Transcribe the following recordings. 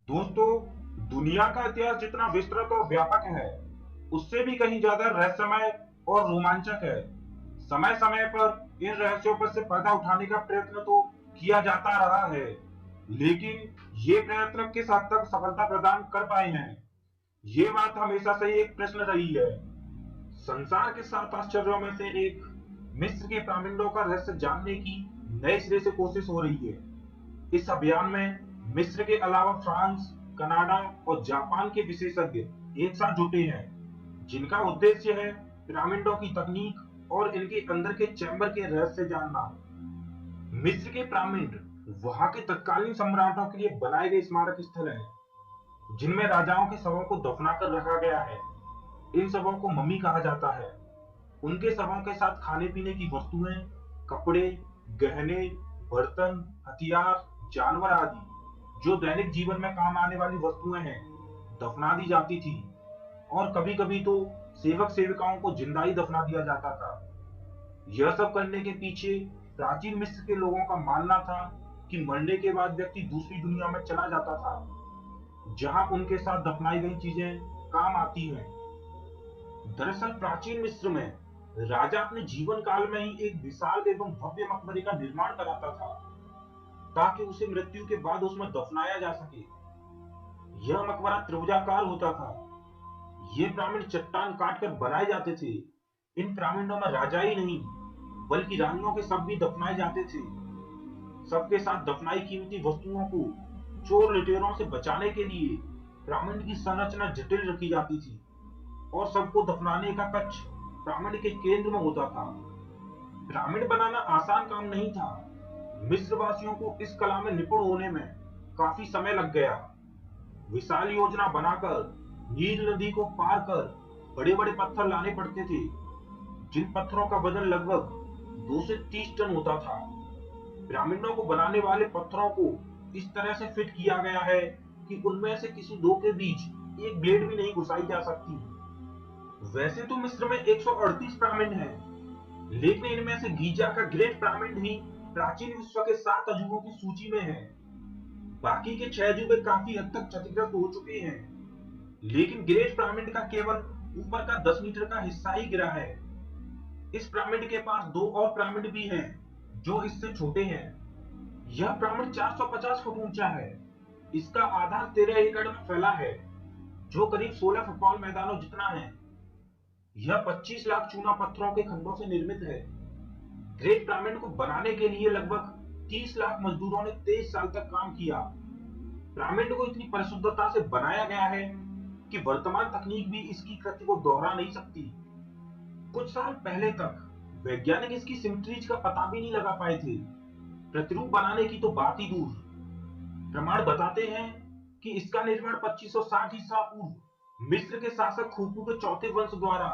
दोस्तों, दुनिया का इतिहास जितना विस्तृत और व्यापक है, उससे भी कहीं ज्यादा रहस्यमय और रोमांचक है। समय समय पर इन रहस्यों पर से पर्दा उठाने का प्रयत्न तो किया जाता रहा है, लेकिन ये प्रयत्न किस हद तक सफलता प्रदान कर पाए हैं, ये बात हमेशा से एक प्रश्न रही है। संसार के 7 आश्चर्यों में से एक मिस्र के पिरामिडों का रहस्य जानने की नए सिरे से कोशिश हो रही है। इस अभियान में मिस्र के अलावा फ्रांस, कनाडा और जापान के विशेषज्ञ एक साथ जुटे हैं, जिनका उद्देश्य है पिरामिडों की तकनीक और इनके अंदर के चैम्बर के रहस्य जानना। मिस्र के पिरामिड वहां के तत्कालीन सम्राटों के लिए बनाए गए स्मारक स्थल हैं, जिनमें राजाओं के शवों को दफना कर रखा गया है। इन शवों को मम्मी कहा जाता है। उनके शवों के साथ खाने पीने की वस्तुएं, कपड़े, गहने, बर्तन, हथियार, जानवर आदि जो दैनिक जीवन में काम आने वाली वस्तुएं हैं, दफना दी जाती थी। और कभी कभी तो सेवक सेविकाओं को जिंदा ही दफना दिया जाता था। यह सब करने के पीछे प्राचीन मिस्र के लोगों का मानना था कि मरने के बाद व्यक्ति दूसरी दुनिया में चला जाता था, जहां उनके साथ दफनाई गई चीजें काम आती हैं। दरअसल प्राचीन मिस्र में राजा अपने जीवन काल में ही एक विशाल एवं भव्य मकबरे का निर्माण कराता था, ताकि उसे मृत्यु के बाद उसमें दफनाया जा सके। यह मकबरा त्रिभुजाकार होता था। ये पिरामिड चट्टान काट कर बनाए जाते थे। इन पिरामिडों में राजा ही नहीं, बल्कि रानियों के शव भी दफनाए जाते थे। सबके साथ दफनाई कीमती वस्तुओं को चोर लुटेरों से बचाने के लिए पिरामिड की संरचना जटिल रखी जाती थी, और सबको दफनाने का कक्ष पिरामिड के केंद्र में होता था। पिरामिड बनाना आसान काम नहीं था। मिस्र वासियों को इस कला में निपुण होने में काफी समय लग गया। विशाल योजना बनाकर नील नदी को पार कर बड़े बड़े पत्थर लाने पड़ते थे, जिन पत्थरों का वजन लगभग 2 से 30 टन होता था। पिरामिडों को बनाने वाले पत्थरों को इस तरह से फिट किया गया है कि उनमें से किसी दो के बीच एक ब्लेड भी नहीं घुसाई जा सकती। वैसे तो मिस्र में 138 पिरामिड हैं, लेकिन इनमें से गीजा का ग्रेट पिरामिड ही प्राचीन विश्व के 7 अजूबों की सूची में है। बाकी के 6 अजूबे काफी हद तक क्षतिग्रस्त हो चुके हैं, लेकिन ग्रेट पिरामिड का केवल ऊपर का 10 मीटर का हिस्सा ही गिरा है। इस पिरामिड के पास दो और पिरामिड भी हैं, जो इससे छोटे हैं। यह पिरामिड 450 फुट ऊंचा है। इसका आधार 13 एकड़ में फैला है, जो करीब 16 फुटबॉल मैदानों जितना है। यह 25 लाख चूना पत्थरों के खंडों से निर्मित है। ग्रेट पिरामिड को बनाने के लिए लगभग 30 लाख मजदूरों ने 23 साल तक काम किया। पिरामिड को इतनी परिशुद्धता से बनाया गया है कि वर्तमान तकनीक भी इसकी कृति को दोहरा नहीं सकती। कुछ साल पहले तक वैज्ञानिक इसकी सिमेट्रीज का पता भी नहीं लगा पाए थे। प्रतिरूप बनाने की तो बात ही दूर। प्रमाण बताते हैं कि इसका निर्माण 2560 ईसा पूर्व मिस्र के शासक खूफू के चौथे वंश द्वारा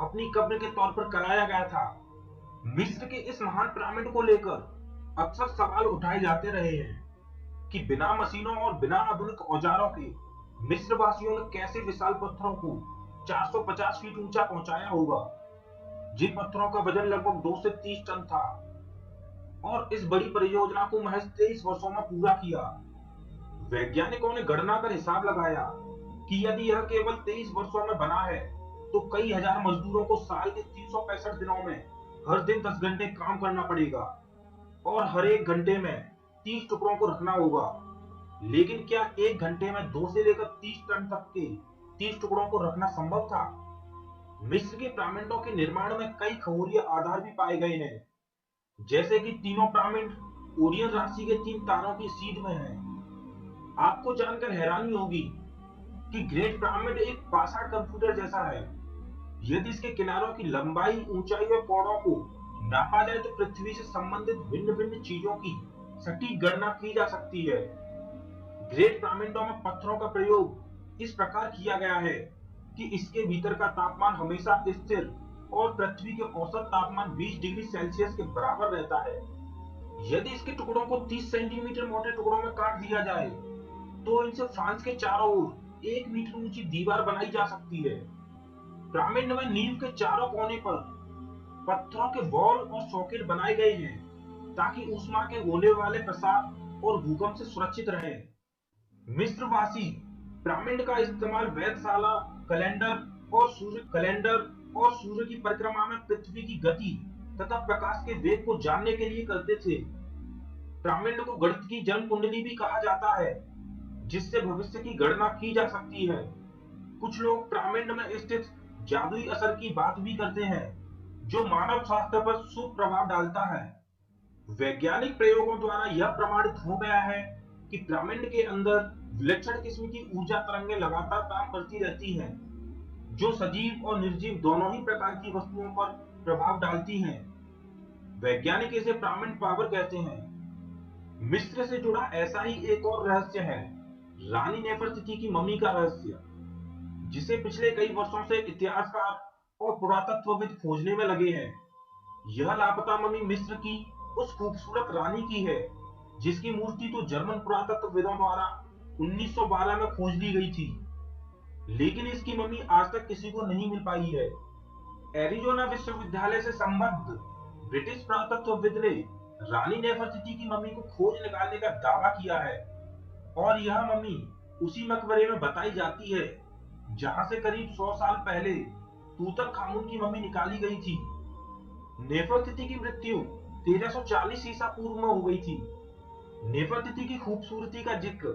अपनी कब्र के तौर पर कराया गया था। मिस्र के इस महान पिरामिड को लेकर अक्सर सवाल उठाए जाते रहे हैं कि बिना मशीनों और बिना आधुनिक औजारों के मिस्र वासियों ने कैसे विशाल पत्थरों को 450 फीट ऊंचा पहुंचाया होगा, जिन पत्थरों का वजन लगभग 2 से 30 टन था। और इस बड़ी परियोजना को महज 23 वर्षों में पूरा किया। वैज्ञानिकों ने गणना कर हिसाब लगाया कि यदि यह केवल 23 वर्षों में बना है, तो कई हजार मजदूरों को साल के 365 दिनों में हर दिन 10 घंटे काम करना पड़ेगा, और हर एक घंटे में 30 टुकड़ों को रखना होगा। लेकिन क्या एक घंटे में 2 से लेकर 30 टन तक के 30 टुकड़ों को रखना संभव था? मिस्र के पिरामिडों के निर्माण में कई खगोलीय आधार भी पाए गए हैं, जैसे कि तीनों पिरामिड ओरियन राशि के 3 तारों की सीध में हैं। आपको जानकर हैरानी होगी कि ग्रेट पिरामिड एक पाषाण कंप्यूटर जैसा है। यदि इसके किनारों की लंबाई, ऊंचाई और कोणों को नापा जाए तो पृथ्वी से संबंधित भिन्न भिन्न चीजों की सटीक गणना की जा सकती है। ग्रेट पिरामिडों में पत्थरों का प्रयोग इस प्रकार किया गया है कि इसके भीतर का तापमान हमेशा स्थिर और पृथ्वी के औसत तापमान 20 डिग्री सेल्सियस के बराबर रहता है। यदि इसके टुकड़ों को 30 सेंटीमीटर मोटे टुकड़ों में काट दिया जाए, तो इनसे फ्रांस के चारों ओर 1 मीटर ऊंची दीवार बनाई जा सकती है। पिरामिड में नींव के चारों कोने पर पत्थरों के बॉल और सॉकेट बनाए गए हैं, ताकि ऊष्मा के होने वाले प्रसार और भूकंप से सुरक्षित रहे। मिस्रवासी ब्राह्मण का इस्तेमाल वेधशाला, कैलेंडर और सूर्य की परिक्रमा में पृथ्वी की गति तथा प्रकाश के वेग को जानने के लिए करते थे। ब्राह्मण को गणित की जन्म कुंडली भी कहा जाता है, जिससे भविष्य की गणना की जा सकती है। कुछ लोग ब्राह्मण में स्थित जादुई असर की बात भी करते हैं, जो मानव स्वास्थ्य पर शुभ प्रभाव डालता है। वैज्ञानिक प्रयोगों द्वारा यह प्रमाणित हो गया है कि ब्रह्मांड के अंदर विलक्षण किस्म की ऊर्जा तरंगें लगातार काम करती रहती हैं, जो सजीव और निर्जीव दोनों ही प्रकार की वस्तुओं पर प्रभाव डालती हैं। वैज्ञानिक इसे ब्राह्मण पावर कहते हैं। मिस्र से जुड़ा ऐसा ही एक और रहस्य है, रानी नेफरतिति की मम्मी का रहस्य, जिसे पिछले कई वर्षों से इतिहासकार और पुरातत्वविद खोजने में लगे हैं। यह लापता मम्मी मिस्र की उस खूबसूरत रानी की है, जिसकी मूर्ति तो जर्मन पुरातत्वविदों द्वारा 1912 में खोज ली गई थी, लेकिन इसकी मम्मी आज तक किसी को नहीं मिल पाई है। एरिजोना विश्वविद्यालय से संबद्ध ब्रिटिश पुरातत्वविद ने रानी नेफरतिति की मम्मी को खोज निकालने का दावा किया है, और यह मम्मी उसी मकबरे में बताई जाती है जहां से करीब 100 साल पहले तूतनखामुन की मम्मी निकाली गई थी। नेफरतिति की मृत्यु 1340 ईसा पूर्व में हो गई थी। नेफरतिति की खूबसूरती का जिक्र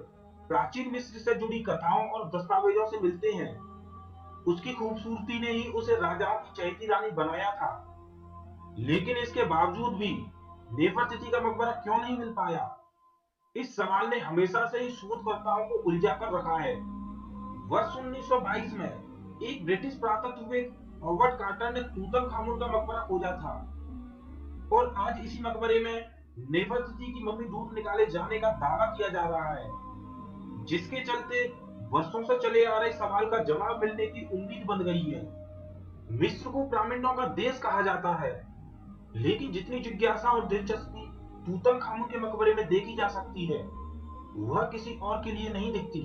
प्राचीन मिस्र से जुड़ी कथाओं और दस्तावेजों से मिलते हैं। उसकी खूबसूरती ने ही उसे राजाओं की चहेती रानी बनाया था। लेकिन इसके बावजूद भी नेफरतिति का मकबरा क्यों नहीं मिल पाया? इस सवाल ने हमेशा से ही शोधकर्ताओं को उलझा कर रखा है। वर्ष 1922 में एक ब्रिटिश पुरातत्वविद हॉवर्ड कार्टर ने तूतनखामुन का मकबरा खोजा था, और आज इसी मकबरे में नेफरतिति की मम्मी दूध निकाले जाने का दावा किया जा रहा है, जिसके चलते वर्षों से चले आ रहे सवाल का जवाब मिलने की उम्मीद बन गई है। मिस्र को पिरामिडों का देश कहा जाता है, लेकिन जितनी जिज्ञासा और दिलचस्पी तूतनखामुन के मकबरे में देखी जा सकती है, वह किसी और के लिए नहीं दिखती।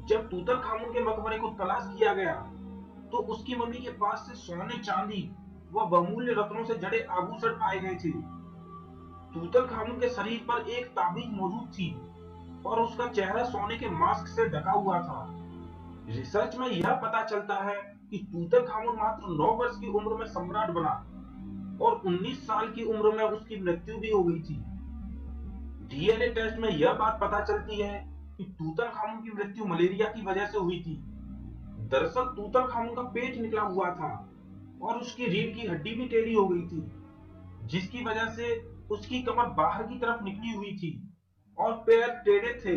जब तूतनखामुन के मकबरे को तलाश किया गया, तो उसकी मम्मी के पास से सोने, चांदी व बहुमूल्य रत्नों से जड़े आभूषण पाए गए थे। तूतनखामुन के शरीर पर एक ताबीज मौजूद थी, और उसका चेहरा सोने के मास्क से ढका हुआ था। रिसर्च में यह पता चलता है कि तूतनखामुन मात्र 9 वर्ष की उम्र में सम्राट बना, और 19 साल की उम्र में उसकी मृत्यु भी हो गई थी। डीएनए टेस्ट में यह बात पता चलती है कि तूतनखामुन की मृत्यु मलेरिया की वजह से हुई थी। दरअसल तूतनखामुन का पेट निकला हुआ था, और उसकी रीढ़ की हड्डी भी टेढ़ी हो गई थी, जिसकी वजह से उसकी कमर बाहर की तरफ निकली हुई थी और पैर टेढ़े थे।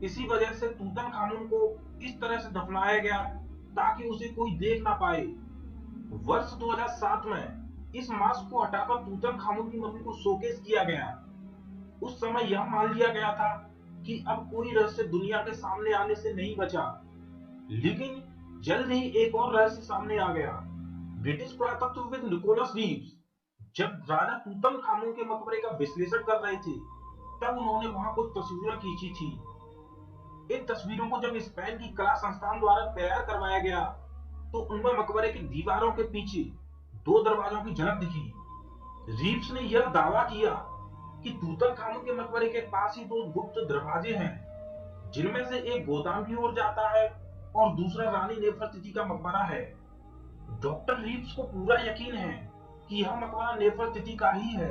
इसी वजह से तूतनखामुन को इस तरह से दफनाया गया ताकि उसे कोई देख ना पाए। वर्ष 2007 में इस मास्क को हटाकर तूतनखामुन की मम्मी को शोकेस किया गया। उस समय यह मान लिया गया था कि अब कोई रहस्य दुनिया के सामने आने से नहीं बचा, लेकिन जल्द ही एक और रहस्य सामने आ गया। ब्रिटिश पुरातत्वविद निकोलस रीव्स जब राजा तूतनखामुन के मकबरे का विश्लेषण कर रहे थे, तब उन्होंने वहां कुछ तस्वीरें खींची थी। इन तस्वीरों को जब स्पेन की कला संस्थान द्वारा तैयार करवाया गया, तो उनमें मकबरे की दीवारों के पीछे 2 दरवाजों की झलक दिखी। रीव्स ने यह दावा किया कि तूतनखामुन के मकबरे के पास ही 2 गुप्त दरवाजे हैं, जिनमें से एक गोदाम की ओर जाता है और दूसरा रानी नेफरतिति का मकबरा है। डॉक्टर रीव्स को पूरा यकीन है कि यह मकबरा नेफरतिति का ही है,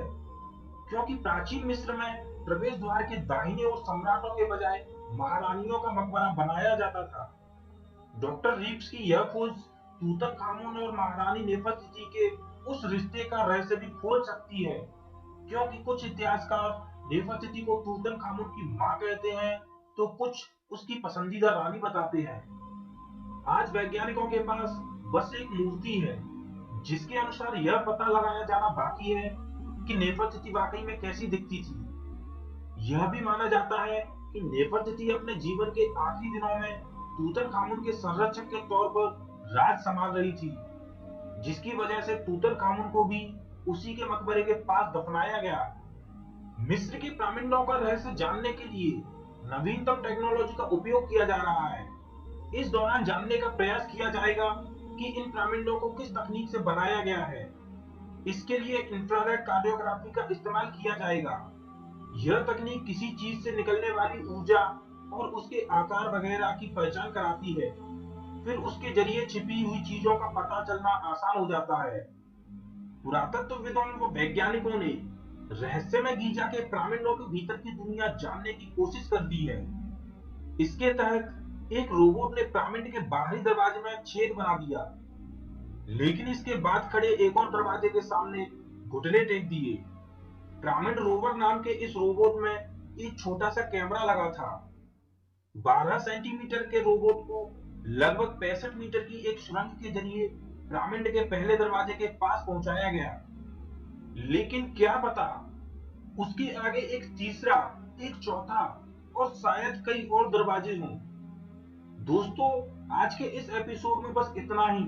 क्योंकि प्राचीन मिस्र में प्रवेश द्वार के दाहिने ओर सम्राटों के बजाय महारानियों का मकबरा बनाया जाता था। डॉक्टर रीव्स की यह खोज तूतनखामुन और महारानी नेफरतिति के उस रिश्ते का रहस्य भी खोल सकती है, क्योंकि कुछ इतिहासकार नेफरतिति को तूतनखामुन की मां कहते हैं, तो कुछ उसकी पसंदीदा रानी बताते हैं। आज वैज्ञानिकों के पास बस एक मूर्ति है, जिसके अनुसार यह पता लगाया जाना बाकी है कि नेफरतिति वाकई में कैसी दिखती थी। यह भी माना जाता है कि नेफरतिति अपने जीवन के आखिरी दिनों में तूतनखामुन के संरक्षक के तौर पर राज संभाल रही थी, जिसकी वजह से तूतनखामुन को भी उसी के मकबरे के पास दफनाया गया। मिस्र की पिरामिडों का रहस्य जानने के लिए नवीनतम टेक्नोलॉजी का उपयोग किया जा रहा है। इस दौरान जानने का प्रयास किया जाएगा कि इन पिरामिडों को किस तकनीक से बनाया गया है। इसके लिए इंफ्रारेड कार्डियोग्राफी का इस्तेमाल किया जाएगा। यह तकनीक किसी चीज से निकलने वाली ऊर्जा और उसके आकार वगैरह की पहचान कराती है। फिर उसके जरिए छिपी हुई चीजों का पता चलना आसान हो जाता है। पुरातत्वविदों व वैज्ञानिकों ने रहस्यमय गीजा के पिरामिडों के भीतर की दुनिया जानने की कोशिश कर दी है। इसके तहत एक रोबोट ने पिरामिड के बाहरी दरवाजे में छेद बना दिया, लेकिन इसके बाद खड़े एक और दरवाजे के सामने घुटने टेक दिए। पिरामिड रोवर नाम के इस रोबोट में एक छोटा सा कैमरा लगा था। 12 सेंटीमीटर के रोबोट को लगभग 65 मीटर की एक सुरंग के जरिए पिरामिड के पहले दरवाजे के पास पहुंचाया गया। लेकिन क्या पता उसके आगे एक तीसरा, एक चौथा और शायद कई और दरवाजे हों। दोस्तों, आज के इस एपिसोड में बस इतना ही।